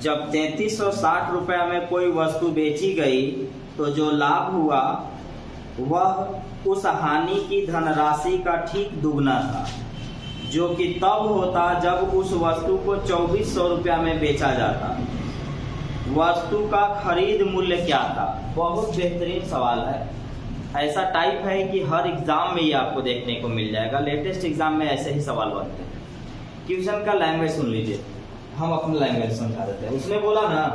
जब 3360 रुपया में कोई वस्तु बेची गई तो जो लाभ हुआ वह उस हानि की धनराशि का ठीक दुगना था, जो कि तब होता जब उस वस्तु को 2400 रुपया में बेचा जाता। वस्तु का खरीद मूल्य क्या था? बहुत बेहतरीन सवाल है। ऐसा टाइप है कि हर एग्जाम में ये आपको देखने को मिल जाएगा। लेटेस्ट एग्जाम में ऐसे ही सवाल बनते हैं। क्वेश्चन का लैंग्वेज सुन लीजिए, हम अपनी लैंग्वेज समझा देते हैं। उसने बोला ना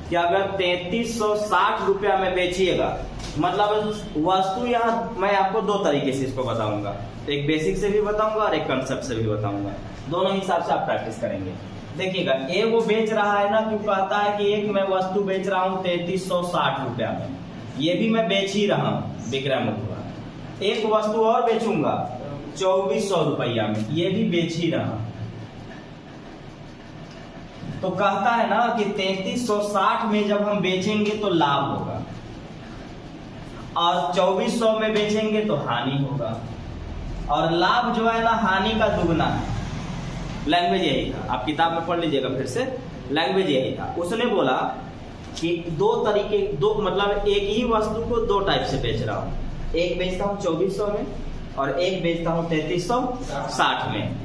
कि अगर 3360 रुपया में बेचिएगा, मतलब वस्तु यहाँ मैं आपको दो तरीके से इसको बताऊंगा, एक बेसिक से भी बताऊंगा और एक कंसेप्ट से भी बताऊंगा। दोनों हिसाब से आप प्रैक्टिस करेंगे। देखिएगा, एक वो बेच रहा है ना, क्यों कहता है कि एक मैं वस्तु बेच रहा हूँ 3360 रुपया में, ये भी मैं बेच ही रहा हूँ, विक्रय मूल्य। एक वस्तु और बेचूंगा 2400 रुपया में, ये भी बेच ही रहा हूं। तो कहता है ना कि 3360 में जब हम बेचेंगे तो लाभ होगा और 2400 में बेचेंगे तो हानि होगा, और लाभ जो है ना हानि का दुगना है। लैंग्वेज यही था, आप किताब में पढ़ लीजिएगा फिर से। लैंग्वेज यही था। उसने बोला कि दो तरीके, दो मतलब एक ही वस्तु को दो टाइप से बेच रहा हूँ, एक बेचता हूँ 2400 में और एक बेचता हूँ 3360 में।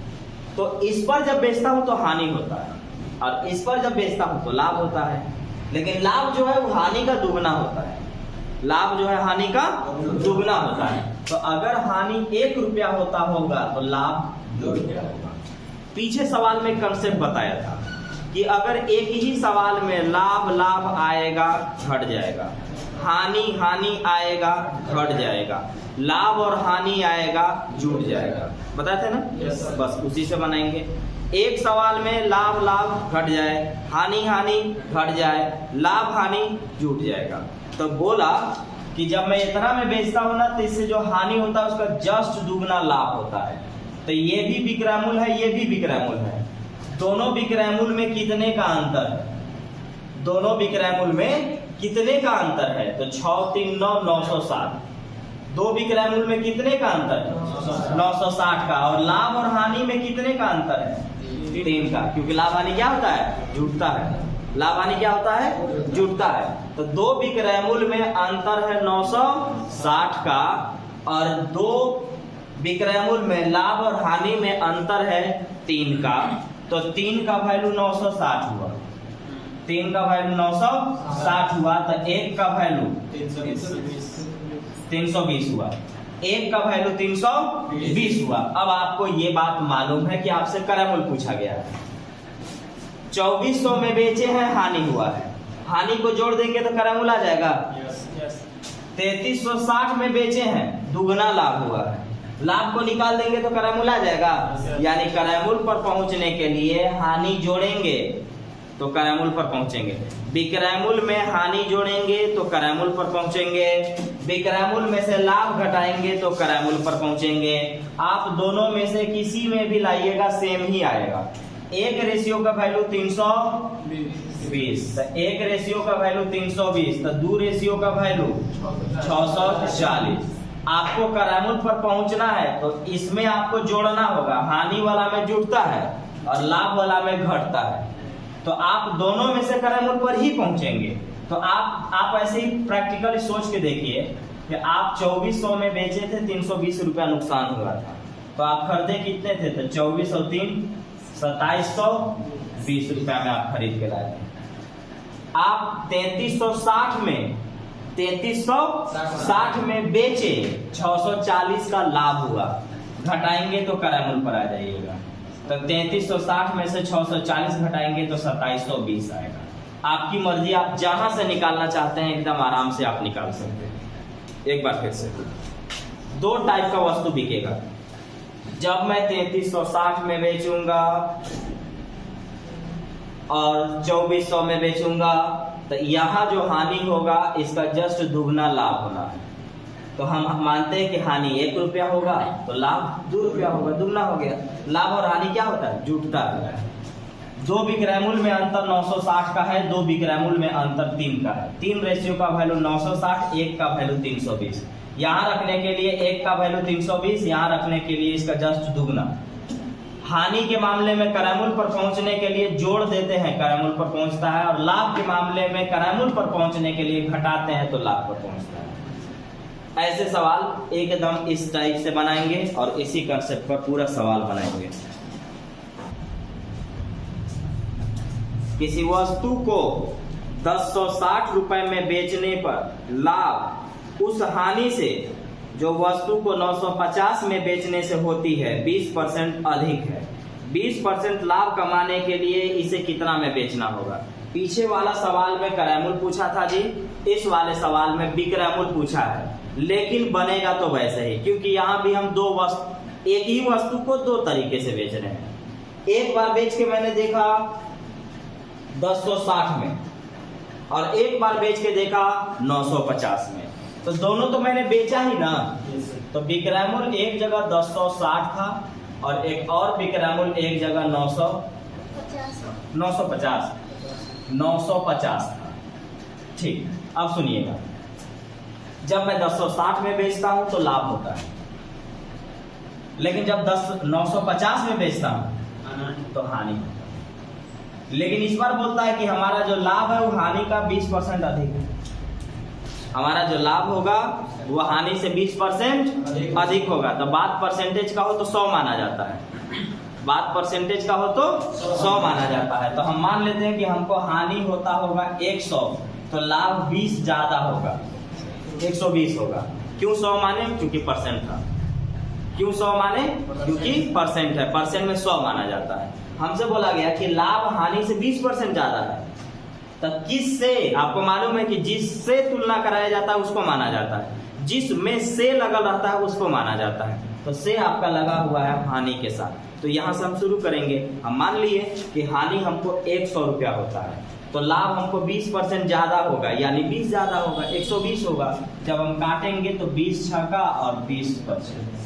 तो इस पर जब बेचता हूँ तो हानि होता है और इस पर जब बेचता हूँ तो लाभ होता है, लेकिन लाभ जो है वो हानि का दुगना होता है। लाभ जो है हानि का दुगना होता है। तो अगर हानि 1 रुपया होता होगा तो लाभ 2 रुपया होगा। पीछे सवाल में कंसेप्ट बताया था कि अगर एक ही सवाल में लाभ लाभ आएगा घट जाएगा, हानि हानि आएगा घट जाएगा, लाभ और हानि आएगा जुड़ जाएगा, बताए थे ना? बस उसी से बनाएंगे। एक सवाल में लाभ लाभ घट जाए, हानि हानि घट जाए, लाभ हानि जुट जाएगा। तो बोला कि जब मैं इतना में बेचता हूं ना तो इससे जो हानि होता है उसका जस्ट दुगना लाभ होता है। तो ये भी विक्रय मूल्य है, ये भी विक्रय मूल्य है। दोनों विक्रय मूल्य में कितने का अंतर है? दोनों विक्रय मूल्य में कितने का अंतर है? तो 6 3 9 960। दो विक्रय मूल्य में कितने का अंतर है? 960 का। और लाभ और हानि में कितने का अंतर है? 3 का। क्योंकि लाभ हानि क्या होता है? जुटता है। लाभ हानि क्या होता है? जुटता है। तो दो विक्रय मूल्य में अंतर है 960 का और दो विक्रय मूल्य में लाभ और हानि में अंतर है 3 का। तो 3 का वैल्यू 960 हुआ, 3 का वैल्यू 960 हुआ। तो 1 का वैल्यू 320 हुआ, 1 का वैल्यू 320 हुआ। अब आपको ये बात मालूम है कि आपसे क्रय मूल्य पूछा गया है। 2400 में बेचे हैं, हानि हुआ है, हानि को जोड़ देंगे तो क्रय मूल्य आ जाएगा। 3360 में बेचे हैं, दुगना लाभ हुआ है, लाभ को निकाल देंगे तो क्रय मूल्य आ जाएगा। यानी क्रय मूल्य पर पहुंचने के लिए हानि जोड़ेंगे तो क्रय मूल्य पर पहुंचेंगे, विक्रय मूल्य में हानि जोड़ेंगे तो क्रय मूल्य पर पहुंचेंगे, विक्रय मूल्य में से लाभ घटाएंगे तो क्रय मूल्य पर पहुंचेंगे। आप दोनों में से किसी में भी लाइएगा सेम ही आएगा। एक रेशियो का वैल्यू 320, तो एक रेशियो का वैल्यू 320, तो दो रेशियो का वैल्यू 640। आपको क्रय मूल्य पर पहुंचना है तो इसमें आपको जोड़ना होगा। हानि वाला में जुड़ता है और लाभ वाला में घटता है, तो आप दोनों में से क्रय मूल्य पर ही पहुंचेंगे। तो आप ऐसे ही प्रैक्टिकली सोच के देखिए कि आप 2400 में बेचे थे, 320 रुपया नुकसान हुआ था, तो आप खरीदे कितने थे? तो 24 और 3 2720 रुपया में आप खरीद के लाए थे। आप 3360 में बेचे, 640 का लाभ हुआ, घटाएंगे तो क्रय मूल्य पर आ जाइएगा। तो 3360 में से 640 घटाएंगे तो 2720 आएगा। आपकी मर्जी, आप जहां से निकालना चाहते हैं एकदम आराम से आप निकाल सकते हैं। एक बार फिर से, दो टाइप का वस्तु बिकेगा। जब मैं 3360 में बेचूंगा और 2400 में बेचूंगा तो यहाँ जो हानि होगा इसका जस्ट दुगना लाभ होना है। तो हम मानते हैं कि हानि 1 रुपया होगा तो लाभ 2 रुपया होगा, दुगना हो गया। लाभ और हानि क्या होता है? जुटता है। दो विक्रय मूल्य में अंतर 960 का है, दो विक्रय मूल्य में अंतर 3 का है। 3 रेशियो का वैल्यू 960, 1 का वैल्यू 320। यहाँ रखने के लिए 1 का वैल्यू 320, यहाँ रखने के लिए इसका जस्ट दुगना। हानि के मामले में करायमूल पर पहुंचने के लिए जोड़ देते हैं, करायमूल पर पहुंचता है, और लाभ के मामले में करायमूल पर पहुंचने के लिए घटाते हैं तो लाभ पर पहुंचता है। ऐसे सवाल एकदम इस टाइप से बनाएंगे और इसी कंसेप्ट पर पूरा सवाल बनाएंगे। किसी वस्तु को 1060 रुपए में बेचने पर लाभ उस हानि से जो वस्तु को 950 में बेचने से होती है 20% अधिक है। 20% लाभ कमाने के लिए इसे कितना में बेचना होगा। पीछे वाला सवाल में करायमूल पूछा था जी, इस वाले सवाल में विक्रयमूल पूछा है, लेकिन बनेगा तो वैसे ही, क्योंकि यहाँ भी हम एक ही वस्तु को दो तरीके से बेच रहे हैं। एक बार बेच के मैंने देखा 1060 में और एक बार बेच के देखा 950 में, तो दोनों तो मैंने बेचा ही ना। तो विक्रयमूल एक जगह 1060 था और एक और विक्रयमूल एक जगह 950 था। ठीक, अब सुनिएगा, जब मैं 1060 में बेचता हूं तो लाभ होता है, लेकिन जब 950 में बेचता हूं तो हानि होता है। लेकिन इस बार बोलता है कि हमारा जो लाभ है वो हानि का 20% अधिक है। हमारा जो लाभ होगा वो हानि से 20% अधिक होगा। तो बात परसेंटेज का हो तो 100 माना जाता है, बात परसेंटेज का हो तो 100 माना जाता है। तो हम मान लेते हैं कि हमको हानि होता होगा 100, तो लाभ 20 ज्यादा होगा, 120 होगा। क्यों 100 माने? क्योंकि परसेंट था। क्यों 100 माने? क्योंकि परसेंट है, परसेंट में 100 माना जाता है। हमसे बोला गया कि लाभ हानि से 20% ज्यादा है, तो किससे? आपको मालूम है कि जिससे तुलना कराया जाता है उसको माना जाता है, जिसमें से लगल रहता है उसको माना जाता है। तो से आपका लगा हुआ है हानि के साथ। तो यहाँ से हम शुरू करेंगे। हम मान लिए कि हानि हमको 100 रुपया होता है, तो लाभ हमको 20% ज्यादा होगा, यानी 20 ज्यादा होगा, 120 होगा। जब हम काटेंगे तो 20 छका और 20%,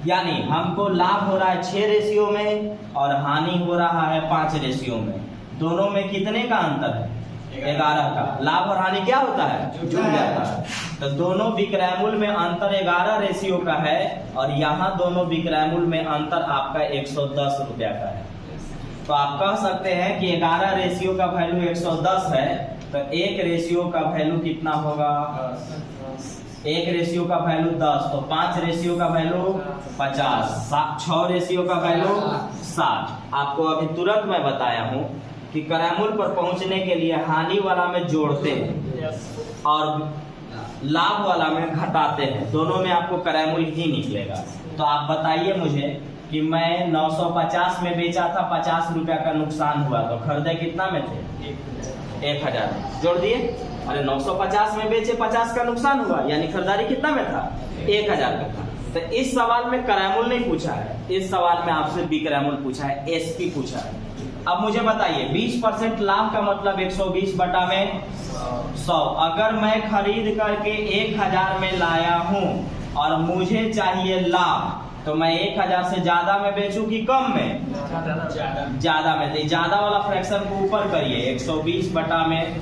यानी हमको लाभ हो रहा है 6 रेशियो में और हानि हो रहा है 5 रेशियो में। दोनों में कितने का अंतर है? 11 का। लाभ और हानि क्या होता है? जुड़ जाता है। तो दोनों विक्रयमूल में अंतर 11 रेशियो का है और यहाँ दोनों विक्रयमूल में अंतर आपका 110 रुपया का है। तो आप कह सकते हैं कि 11 रेशियो का वैल्यू 110 है, तो 1 रेशियो का वैल्यू कितना होगा? 1 रेशियो का वैल्यू 10, तो 5 रेशियो का वैल्यू 50, 6 रेशियो का वैल्यू 60। आपको अभी तुरंत मैं बताया हूँ कि करायमूल पर पहुंचने के लिए हानि वाला में जोड़ते हैं और लाभ वाला में घटाते हैं, दोनों में आपको करायमूल ही निकलेगा। तो आप बताइए मुझे कि मैं 950 में बेचा था, 50 रुपया का नुकसान हुआ, तो खरीदे कितना में थे? 1000 जोड़ दिए। अरे 950 में बेचे, 50 का नुकसान हुआ, यानी खरीदारी कितना में था? 1000 का था। तो इस सवाल में करायमूल नहीं पूछा है, इस सवाल में आपसे विक्रयमूल पूछा है, एसपी पूछा है। अब मुझे बताइए 20% लाभ का मतलब 120 बटा में 100। अगर मैं खरीद करके 1000 में लाया हूं और मुझे चाहिए लाभ, तो मैं 1000 से ज्यादा में बेचूं कि कम में? ज्यादा में। तो ज्यादा वाला फ्रैक्शन को ऊपर करिए, 120 बटा में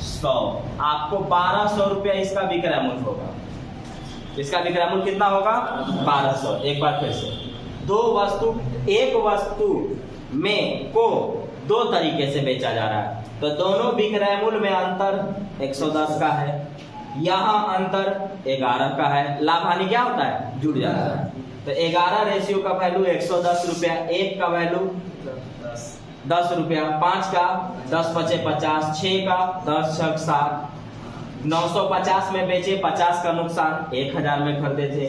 100, आपको 1200 रुपया इसका विक्रयमूल्य होगा। इसका विक्रयमूल्य कितना होगा? 1200। एक बार फिर से, एक वस्तु में को 2 तरीके से बेचा जा रहा है, तो दोनों विक्रयमूल्य में अंतर 110 का है, यहाँ अंतर 11 का है। लाभ हानि क्या होता है? जुड़ जाता है। तो 11 रेशियो का वैल्यू 110 रुपया, 1 का वैल्यू 10 रुपया, 5 का 10 पचे 50, 6 का 10 छक 60। 950 में बेचे, 50 का नुकसान, 1000 में खरीदे थे।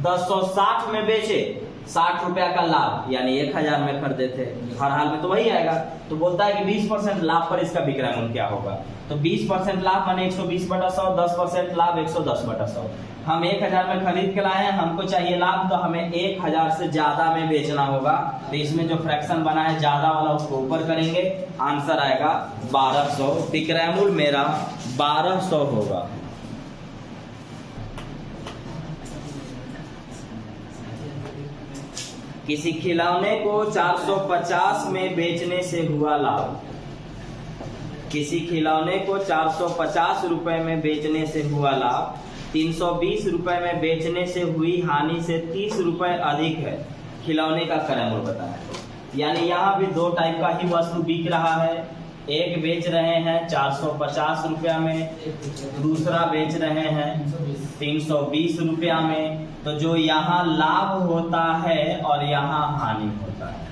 1060 में बेचे, 60 रुपया का लाभ, यानी 1000 में खरीदे थे। हर हाल में तो वही आएगा। तो बोलता है कि 20% लाभ पर इसका विक्रयमूल्य क्या होगा? तो 20% लाभ माने 120 बटा 100, 10% लाभ 110 बटा 100। हम 1000 में खरीद के लाए हैं, हमको चाहिए लाभ, तो हमें 1000 से ज्यादा में बेचना होगा। तो इसमें जो फ्रैक्शन बना है ज्यादा वाला उसको ऊपर करेंगे, आंसर आएगा 1200। विक्रयमूल्य मेरा 1200 होगा। किसी खिलौने को 450 में बेचने से हुआ लाभ, किसी खिलौने को 450 रुपए में बेचने से हुआ लाभ 320 रुपए में बेचने से हुई हानि से 30 रुपए अधिक है। खिलौने का क्रय मूल्य बताया। यानी यहाँ भी दो टाइप का ही वस्तु बिक रहा है। एक बेच रहे हैं 450 रुपया में, दूसरा बेच रहे हैं 320 रुपया में। तो जो यहाँ लाभ होता है और यहाँ हानि होता है।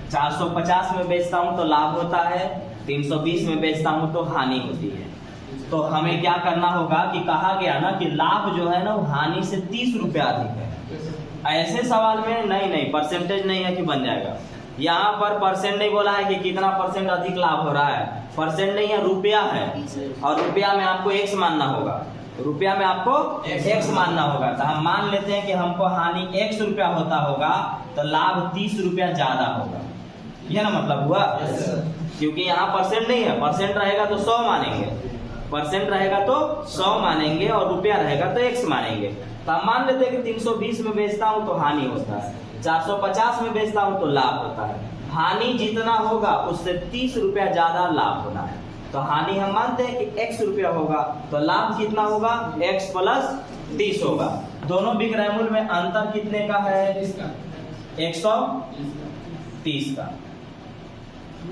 450 में बेचता हूँ तो लाभ होता है, 320 में बेचता हूँ तो हानि होती है। तो हमें क्या करना होगा कि कहा गया ना कि लाभ जो है ना वो हानि से 30 रुपया अधिक है। ऐसे सवाल में नहीं परसेंटेज नहीं है कि बन जाएगा। यहाँ पर परसेंट नहीं बोला है कि कितना परसेंट अधिक लाभ हो रहा है, परसेंट नहीं है, रुपया है। और रुपया में आपको एक्स मानना होगा, रुपया में आपको एक्स मानना होगा। तो हम मान लेते हैं कि हमको हानि x रुपया होता होगा तो लाभ 30 रुपया ज्यादा होगा। यह ना मतलब हुआ, क्योंकि यहाँ परसेंट नहीं है। परसेंट रहेगा तो 100 मानेंगे, परसेंट रहेगा तो 100 मानेंगे और रुपया रहेगा तो x मानेंगे। तो हम मान लेते हैं कि 320 में बेचता हूँ तो हानि होता है, 450 में बेचता हूँ तो लाभ होता है। हानि जितना होगा उससे 30 रुपया ज्यादा लाभ होना है। तो हानि हम मानते हैं कि x रुपया होगा, तो लाभ कितना होगा, x प्लस 30 होगा। दोनों विक्रय मूल्य में अंतर कितने का है, 130 का।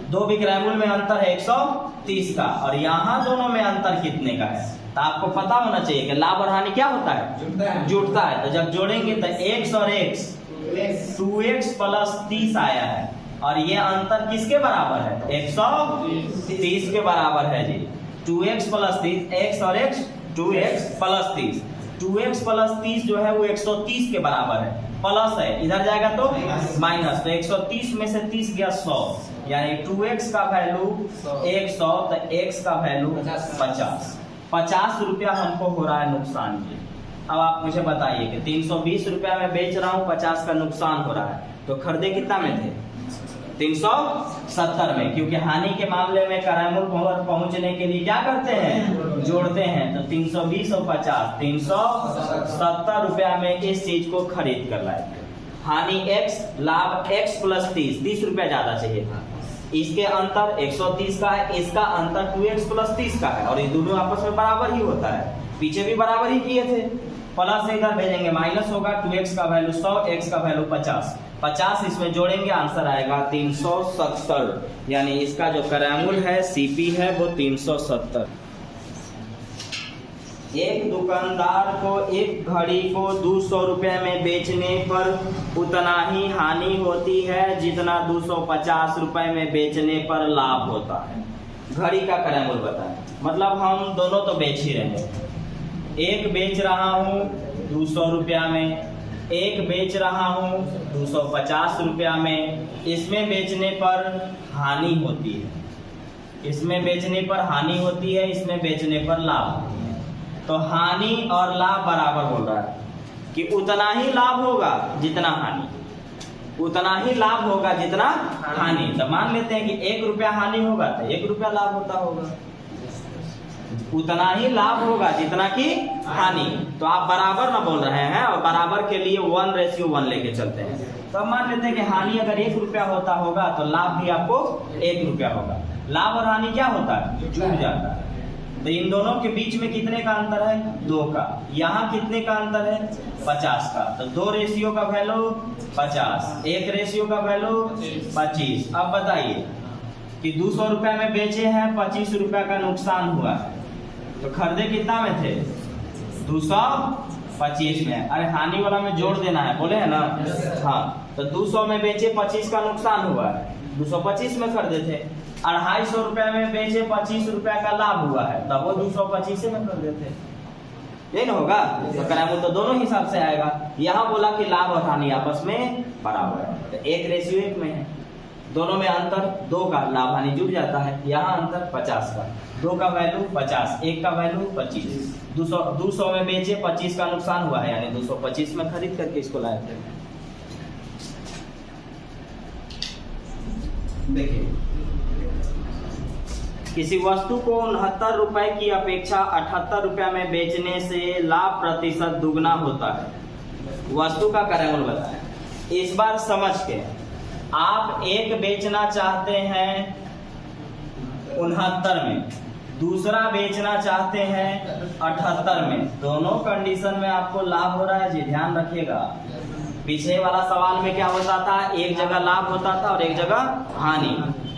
दो विक्रय मूल्य में अंतर है 130 का, और यहाँ दोनों में अंतर कितने का है। तो आपको पता होना चाहिए कि लाभ और हानि क्या होता है, जुड़ता है। तो जब जोड़ेंगे तो x और x 2x प्लस 30 आया है, और ये अंतर किसके बराबर है, 130 के बराबर है जी। 2x प्लस 30, x और x 2x plus 30, 2x plus 30 जो है वो 130 के बराबर है। प्लस है, इधर जाएगा तो माइनस, तो 130 में से 30 गया 100, यानी 2x का वैल्यू 100 तो x का वैल्यू 50 रुपया हमको हो रहा है नुकसान ये। अब आप मुझे बताइए कि 320 रुपया में बेच रहा हूँ, 50 का नुकसान हो रहा है, तो खरीदे कितना में थे, 370 में। क्योंकि हानि के मामले में क्रय मूल्य पर पहुंचने के लिए क्या करते हैं, जोड़ते हैं। तो 320 और 50 370 रुपया में इस चीज को खरीद कर लाए। हानि x, लाभ x प्लस 30 रुपया ज्यादा चाहिए था। इसके अंतर 130 का है, इसका अंतर 2x प्लस 30 का है, और ये दोनों आपस में बराबर ही होता है। पीछे भी बराबर ही किए थे, प्लस से इधर भेजेंगे माइनस होगा। 2x का वैल्यू 100, x का वैल्यू 50 इसमें जोड़ेंगे, आंसर आएगा 370। यानी इसका जो क्रय मूल्य है CP है वो 370। एक दुकानदार को एक घड़ी को 200 रुपये में बेचने पर उतना ही हानि होती है जितना 250 रुपये में बेचने पर लाभ होता है। घड़ी का क्रय मूल्य बताएं, मतलब हम दोनों तो बेच ही रहे हैं। एक बेच रहा हूँ 200 रुपया में, एक बेच रहा हूँ 250 रुपया में। इसमें बेचने पर हानि होती है, इसमें बेचने पर हानि होती है, इसमें बेचने पर लाभ होती है। तो हानि और लाभ बराबर बोल रहा है कि उतना ही लाभ होगा जितना हानि, उतना ही लाभ होगा जितना हानि। तो मान लेते हैं कि 1 रुपया हानि होगा तो 1 रुपया लाभ होता होगा, उतना ही लाभ होगा जितना की हानि। तो आप बराबर ना बोल रहे हैं, और बराबर के लिए 1:1 लेके चलते हैं। तो मान लेते हैं कि हानि अगर 1 रुपया होता होगा तो लाभ भी आपको 1 रुपया होगा। लाभ और हानि क्या होता है, जुड़ जाता है। तो इन दोनों के बीच में कितने का अंतर है, 2 का। यहाँ कितने का अंतर है, 50 का। तो 2 रेशियो का वैल्यू 50, 1 रेशियो का वैल्यू 25। अब बताइए कि 200 रुपया में बेचे हैं, 25 रुपया का नुकसान हुआ है, तो खरीदे कितना में थे, 225 में। अरे हानि वाला में जोड़ देना है, बोले है ना। हाँ, तो 200 में बेचे, 25 का नुकसान हुआ है, 225 में खरीदे थे। 250 रुपया में बेचे, 25 रुपया का लाभ हुआ है, तब वो 225 में खरीदे थे। ये ना होगा, तो क्रय मूल्य तो दोनों हिसाब से आएगा। यहाँ बोला कि लाभ और हानि आपस में बराबर है, तो 1:1 में है। दोनों में अंतर 2 का, लाभ हानि जुड़ जाता है। यहाँ अंतर 50 का, 2 का वैल्यू 50, 1 का वैल्यू 25। 200 में बेचे, 25 का नुकसान हुआ है, यानी 225 में खरीद करके इसको लाए थे। देखिए, किसी वस्तु को 69 रुपए की अपेक्षा 78 रुपया में बेचने से लाभ प्रतिशत दुगना होता है। वस्तु का क्रय मूल्य बताएं। इस बार समझ के, आप एक बेचना चाहते हैं 69 में, दूसरा बेचना चाहते हैं 78 में। दोनों कंडीशन में आपको लाभ हो रहा है जी, ध्यान रखिएगा। पीछे वाला सवाल में क्या होता था, एक जगह लाभ होता था और एक जगह हानि।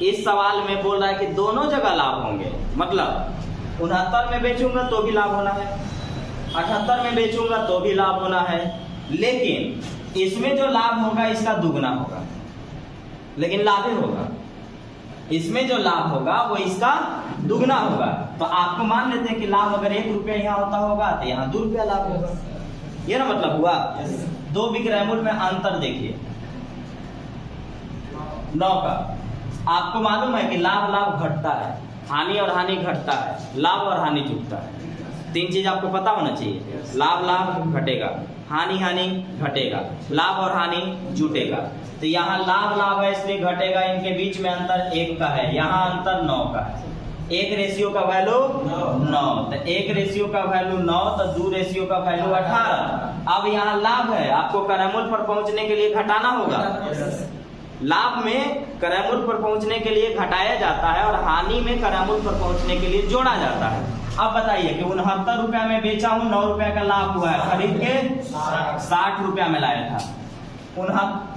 इस सवाल में बोल रहा है कि दोनों जगह लाभ होंगे, मतलब 69 में बेचूंगा तो भी लाभ होना है, 78 में बेचूंगा तो भी लाभ होना है, लेकिन इसमें जो लाभ होगा इसका दुगना होगा, लेकिन लाभ ही होगा। इसमें जो लाभ होगा वो इसका दुगना होगा। तो आपको मान लेते हैं कि लाभ अगर 1 रुपया यहाँ होता होगा तो यहाँ 2 रुपया लाभ होगा। ये ना मतलब हुआ। दो विक्रय मूल्य में अंतर देखिए 9 का। आपको मालूम है कि लाभ लाभ घटता है, हानि और हानि घटता है, लाभ और हानि जुटता है। 3 चीज आपको पता होना चाहिए, लाभ लाभ घटेगा, हानि हानि घटेगा, लाभ और हानि जुटेगा। तो यहाँ लाभ लाभ है इसलिए घटेगा, इनके बीच में अंतर 1 का है, यहाँ अंतर 9 का है। 1 रेशियो का वैल्यू 9, तो 1 रेशियो का वैल्यू 9, तो 2 रेशियो का वैल्यू 18। अब यहाँ लाभ है, आपको क्रयमूल्य पर पहुंचने के लिए घटाना होगा। लाभ में क्रयमूल्य पर पहुंचने के लिए घटाया जाता है और हानि में क्रयमूल्य पर पहुंचने के लिए जोड़ा जाता है। अब बताइए कि 69 रुपया में बेचा हूं, 9 रुपया का लाभ हुआ है, खरीद के 60 रुपया में लाया था।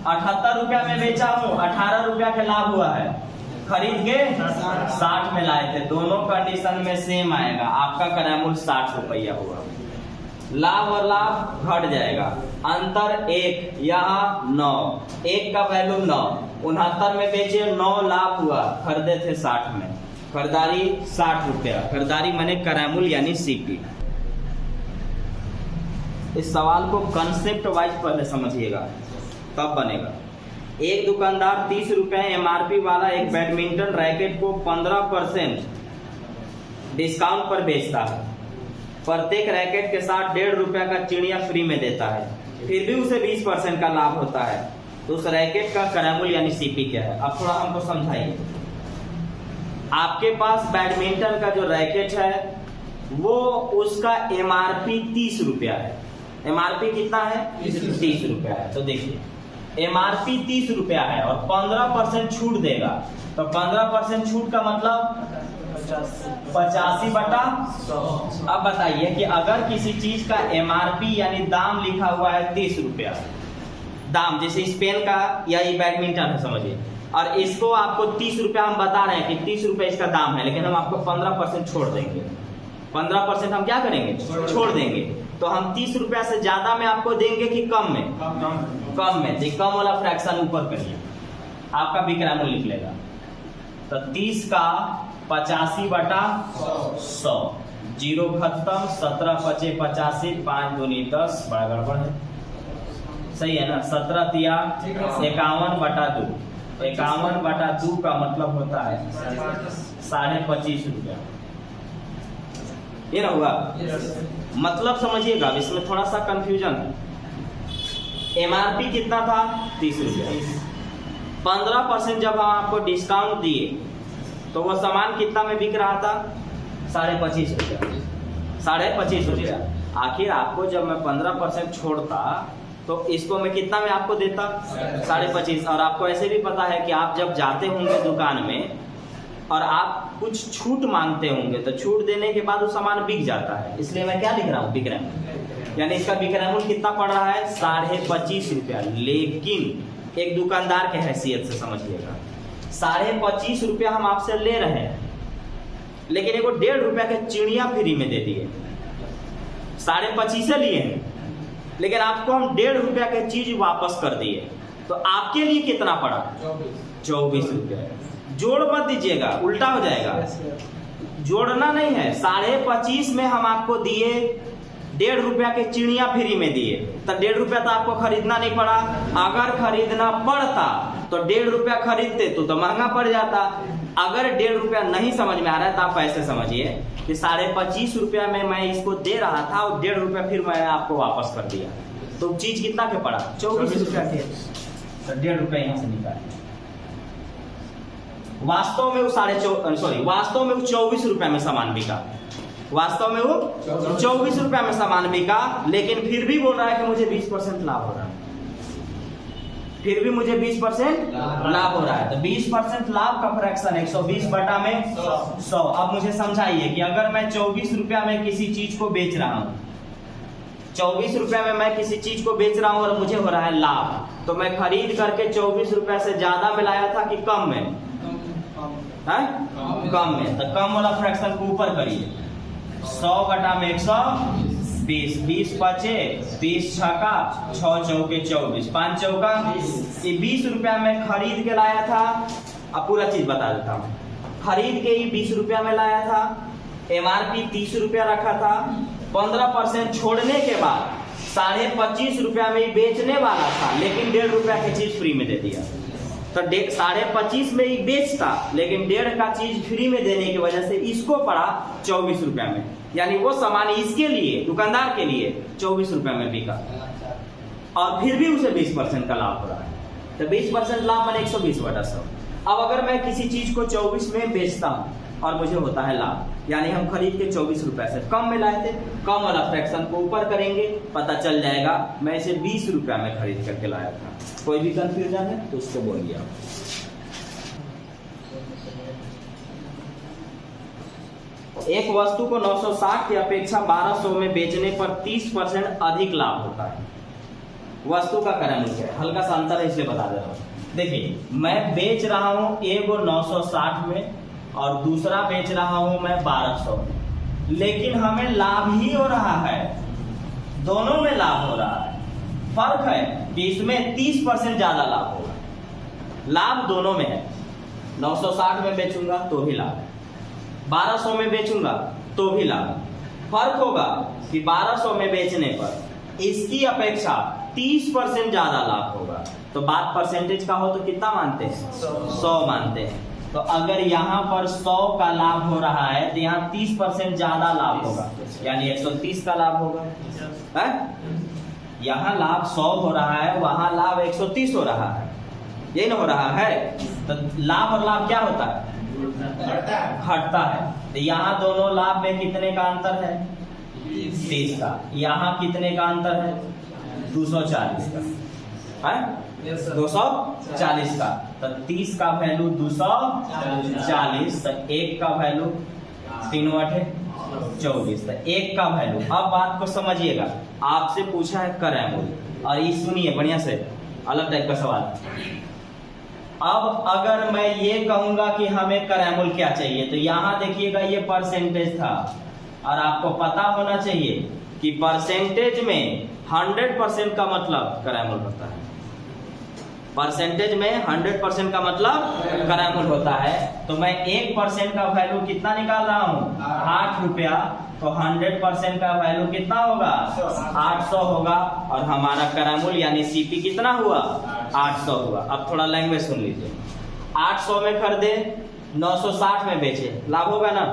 78 रुपया में बेचा हूं, 18 रुपया का लाभ हुआ है, खरीद के 60 में लाए थे। दोनों कंडीशन में सेम आएगा, आपका क्रयमूल्य 60 रुपया हुआ। लाभ और लाभ घट जाएगा, अंतर 1, यहाँ 9, 1 का वैल्यू 9, 69 में बेचे 9 लाभ हुआ, खरीदे थे 60 में, खरीदारी 60 रुपया, खरीदारी माने क्रयमूल्य यानी सीपी। इस सवाल को कंसेप्ट वाइज पहले समझिएगा तब बनेगा। एक दुकानदार 30 रुपए एमआरपी वाला एक बैडमिंटन रैकेट को 15% डिस्काउंट पर बेचता है, प्रत्येक रैकेट के साथ 1.5 रुपया का चिड़िया फ्री में देता है, फिर भी उसे 20% का लाभ होता है, तो उस रैकेट का क्रयमूल्य यानी सीपी क्या है। अब थोड़ा हमको समझाइए। आपके पास बैडमिंटन का जो रैकेट है वो उसका एमआरपी 30 रुपया है। एमआरपी कितना है? 30 रुपया है। तो देखिए एमआरपी 30 रुपया है और 15% छूट देगा, तो 15% छूट का मतलब 85/100। अब बताइए कि अगर किसी चीज का एमआरपी यानी दाम लिखा हुआ है 30 रुपया, दाम जैसे इस पेन का या ये बैडमिंटन है समझिए, और इसको आपको 30 रुपया हम बता रहे हैं कि 30 रुपया इसका दाम है, लेकिन हम आपको 15% छोड़ देंगे। 15% हम क्या करेंगे? छोड़ देंगे। तो हम 30 रुपया से ज्यादा में आपको देंगे कि कम में? कम में। तो कम वाला फ्रैक्शन ऊपर करिए, आपका विक्रय मूल्य निकलेगा। तो 30 का 85/100, 0 खत्म, 17 × 5 = 85, 5 × 2 = 10, बड़ा गड़बड़ है, सही है ना? 17 × 3 = 51/2, 51/2 का मतलब होता है 25.5 रुपया। ये ना होगा? मतलब समझिएगा, इसमें थोड़ा सा कंफ्यूजन है। एमआरपी कितना था? 30 रुपया। 15% जब हम आपको डिस्काउंट दिए तो वो सामान कितना में बिक रहा था? 25.5 रुपया। 25.5 रुपया। आखिर आपको जब मैं 15% छोड़ता तो इसको मैं कितना में आपको देता? 25.5। और आपको ऐसे भी पता है कि आप जब जाते होंगे दुकान में और आप कुछ छूट मांगते होंगे तो छूट देने के बाद वो सामान बिक जाता है, इसलिए मैं क्या लिख रहा हूँ? विक्रय मूल्य। यानी इसका विक्रय मूल्य कितना पड़ रहा है? 25.5 रुपया। लेकिन एक दुकानदार के हैसियत से समझिएगा, 25.5 रुपया हम आपसे ले रहे हैं, लेकिन एगो 1.5 रुपया के चिड़िया फ्री में दे दिए। 25.5 से लिए हैं, लेकिन आपको हम 1.5 रुपया के चीज वापस कर दिए, तो आपके लिए कितना पड़ा? 24 रुपया। जोड़ मत दीजिएगा, उल्टा हो जाएगा। जोड़ना नहीं है। 25.5 में हम आपको दिए, 1.5 रुपया के चिड़िया फ्री में दिए, तो 1.5 रुपया तो आपको खरीदना नहीं पड़ा। अगर खरीदना पड़ता तो 1.5 रुपया खरीदते तो महंगा पड़ जाता। अगर 1.5 रुपया नहीं समझ में आ रहा है तो आप ऐसे समझिए कि 25.5 रुपया में मैं इसको दे रहा था और 1.5 रुपया फिर मैं आपको वापस कर दिया, तो चीज कितना के पड़ा? 24 रुपया के। तो 1.5 रुपया यहाँ से निकाल। वास्तव में वो 24 रुपया में सामान बिका। वास्तव में वो 24 रुपया में सामान बिका, लेकिन फिर भी बोल रहा है कि मुझे 20% लाभ हो रहा है। फिर भी मुझे 20% लाभ हो रहा है। तो 20% लाभ का फ्रैक्शन 120/100। अब मुझे समझाइए कि अगर मैं 24 रुपया में किसी चीज को बेच रहा हूं, 24 रुपए में मैं किसी चीज को बेच रहा हूँ और मुझे हो रहा है लाभ, तो मैं खरीद करके 24 रुपए से ज्यादा में लाया था कि कम में? कम में। तो कम वाला फ्रैक्शन को ऊपर करिए, 100 घटा में 120, 20 पचे 20 छका 6 चौके 24, 5 चौका 20 रुपया में खरीद के लाया था। अब पूरा चीज बता देता हूँ। खरीद के ही 20 रुपया में लाया था, MRP 30 रुपया रखा था, 15% छोड़ने के बाद 25.5 रुपया में ही बेचने वाला था, लेकिन 1.5 रुपया की चीज फ्री में दे दिया। तो 25.5 में ही बेचता, लेकिन 1.5 का चीज फ्री में देने की वजह से इसको पड़ा 24 रुपया में, यानी वो सामान इसके लिए, दुकानदार के लिए 24 रुपया में बिका, और फिर भी उसे 20% का लाभ हो रहा है। तो 20% लाभ मैंने 120/100। अब अगर मैं किसी चीज को 24 में बेचता हूँ और मुझे होता है लाभ, यानी हम खरीद के 24 रुपए से कम में लाए थे, कम वाला फ्रैक्शन को ऊपर करेंगे, पता चल जाएगा मैं इसे 20 रुपया में खरीद करके लाया था। कोई भी कंफ्यूजन है तो उसको बोलिए आप। एक वस्तु को 960 की अपेक्षा 1200 में बेचने पर 30% अधिक लाभ होता है। वस्तु का क्रय मूल्य है, हल्का सा अंतर है इसलिए बता दे रहा हूँ। देखिए, मैं बेच रहा हूँ एगो 960 में और दूसरा बेच रहा हूं मैं 1200 में, लेकिन हमें लाभ ही हो रहा है, दोनों में लाभ हो रहा है। फर्क है कि इसमें 30% ज्यादा लाभ होगा, लाभ दोनों में है। 960 में बेचूंगा तो भी लाभ है, 1200 में बेचूंगा तो भी लाभ। फर्क होगा कि 1200 में बेचने पर इसकी अपेक्षा 30% ज्यादा लाभ होगा। तो बात परसेंटेज का हो तो कितना मानते हैं? 100 मानते हैं। तो अगर यहाँ पर 100 का लाभ हो रहा है तो यहाँ 30% ज्यादा लाभ होगा, यानी 130 का लाभ होगा। है? यहाँ लाभ 100 हो रहा है, वहां लाभ 130 हो रहा है, यही ना हो रहा है। तो लाभ और लाभ क्या होता है? घटता है। तो यहाँ दोनों लाभ में कितने का अंतर है? 30 का। यहाँ कितने का अंतर है? 240 का है, 240 का। तो 30 का वैल्यू 240, तो 1 का वैल्यू 3/8 24, तो 1 का वैल्यू। अब बात को समझिएगा, आपसे पूछा है क्रय मूल्य, और ये सुनिए बढ़िया से, अलग टाइप का सवाल। अब अगर मैं ये कहूंगा कि हमें क्रय मूल्य क्या चाहिए, तो यहाँ देखिएगा ये परसेंटेज था, और आपको पता होना चाहिए कि परसेंटेज में 100% का मतलब क्रय मूल्य होता है। परसेंटेज में 100% का मतलब क्रय मूल्य होता है। तो मैं 1% का वैल्यू कितना निकाल रहा हूँ? 8 रुपया। तो 100% का वैल्यू कितना होगा? 800 होगा, और हमारा क्रय मूल्य यानी सीपी कितना हुआ? 800 हुआ। अब थोड़ा लैंग्वेज सुन लीजिए। 800 में खरीदे, 960 में बेचे, लाभ होगा ना?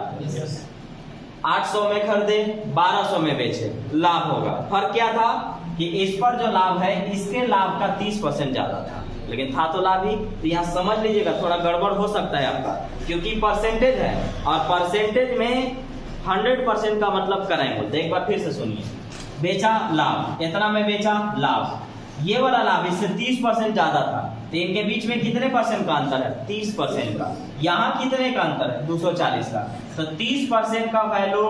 800 में खरीदे, 1200 में बेचे, लाभ होगा। फर्क क्या था कि इस पर जो लाभ है, इसके लाभ का 30% ज्यादा था, लेकिन था तो लाभ ही। तो यहाँ समझ लीजिएगा, थोड़ा गड़बड़ हो सकता है आपका, क्योंकि परसेंटेज है, और परसेंटेज में 100% का मतलब क्रय मूल्य। एक बार फिर से सुनिए, बेचा लाभ, इतना में बेचा लाभ, ये वाला लाभ इससे 30% ज्यादा था, तो इनके बीच में कितने परसेंट का अंतर है? 30% का। यहाँ कितने का अंतर है? 240 का। तो 30% का वैल्यू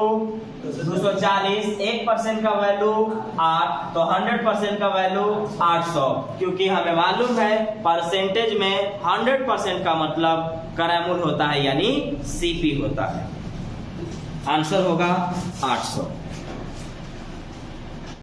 240, 1% का वैल्यू 8, तो 100% का वैल्यू 800, क्योंकि हमें मालूम है परसेंटेज में 100% का मतलब क्रय मूल्य होता है, यानी सीपी होता है। आंसर होगा 800।